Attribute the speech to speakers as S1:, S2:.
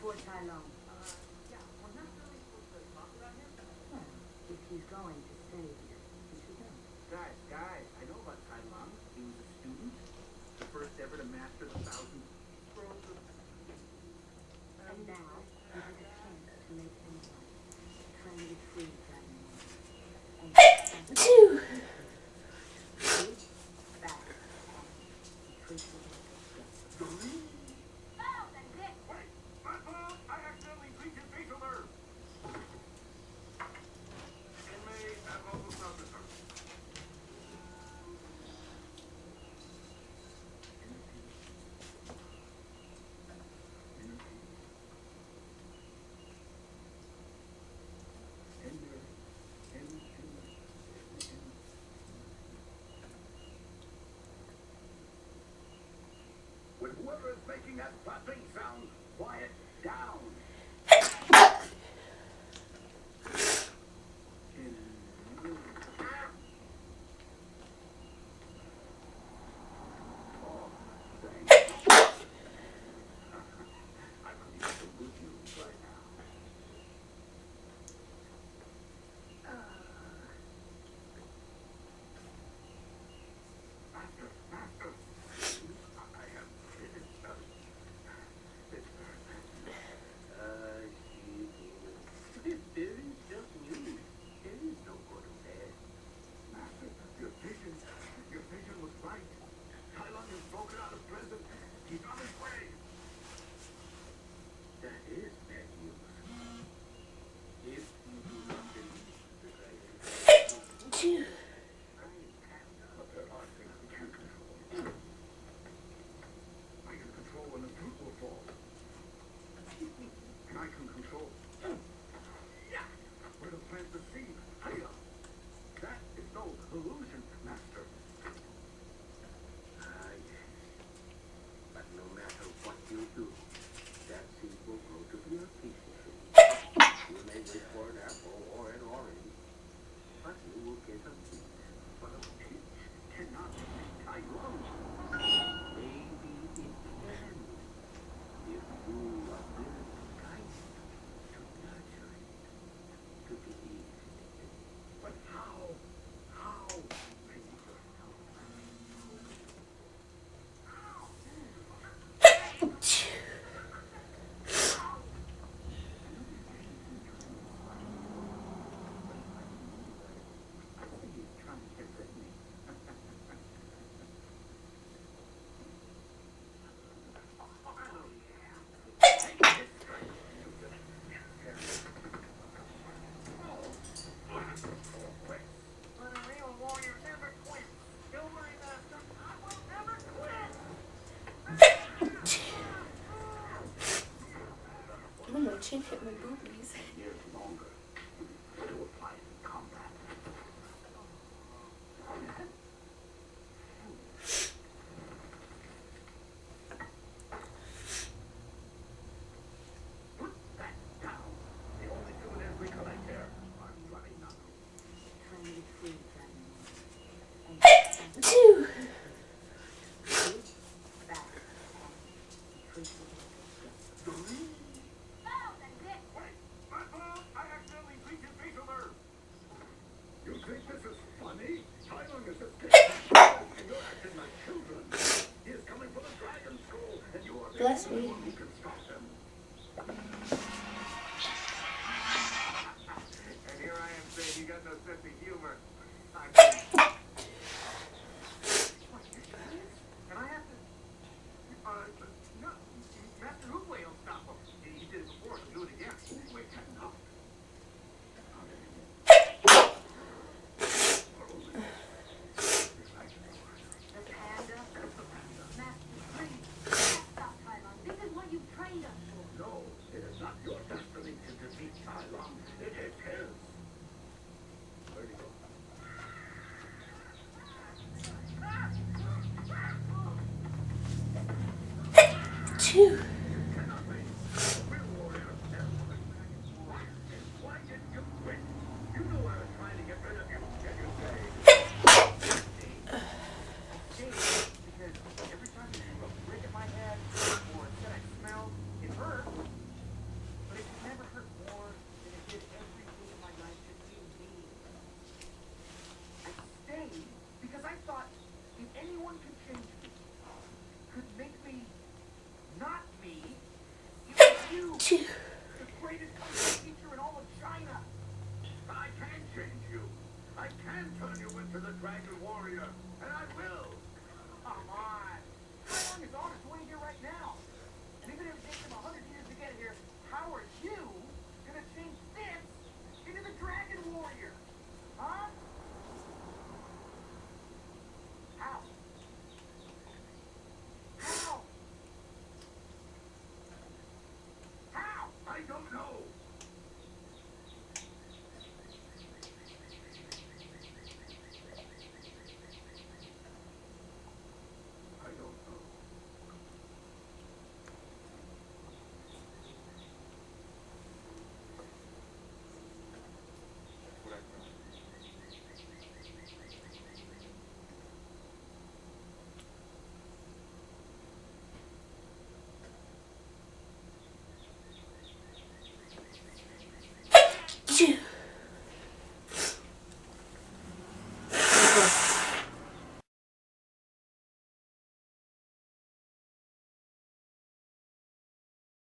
S1: for Tai Lung? Yeah, we're not really supposed to talk about him. Well, if he's going to stay here, he should know. Guys, I know about Tai Lung. He was a student, the first ever to master the thousand scrolls of... And now, he has a chance to make empire, trying to free Dragon Lord.
S2: Two.
S1: Back. Tracy.
S3: With whoever is making that buzzing sound, quiet down.
S2: Two. I'm gonna chin hit my boobies.
S3: Years longer to apply it in combat. Put that down. The only souvenirs we collect here are bloody knuckles.
S1: Trying to free Dragon Lord.
S2: Two.
S1: Back. Tracy.
S3: You think this is funny? Tai Lung is escaping, and you're acting like children. He is coming for the Dragon School, and you are the
S2: Bless
S3: only
S2: me.
S3: one who can stop him.
S4: And here I am saying you got no sense of humor. And I have to... no, Master Hoopway will stop him. He did it before, he'll do it again.
S3: Wait, enough.
S1: The panda. Master, please. Stop Tai Lung. This is what you trained us for.
S3: No, it is not your destiny to defeat Tai Lung. It is his. Where do you go?
S2: Two.
S3: Cannot wait. We're warriors. Why did you quit? You know I was trying to get rid of you. Can you say?
S4: Because every time you threw a brick at my head or said I smelled, it hurt.
S2: two,
S4: The greatest kung fu teacher in all of China.
S3: I can change you. I can turn you into the Dragon Warrior, and I will.
S4: Come on. Tai Lung is on his way here right now. And even if it takes him 100 years to get here, how are you gonna change this into the Dragon Warrior? Huh? How? How? How?
S3: I don't know. I don't know. That's what I thought.
S2: two.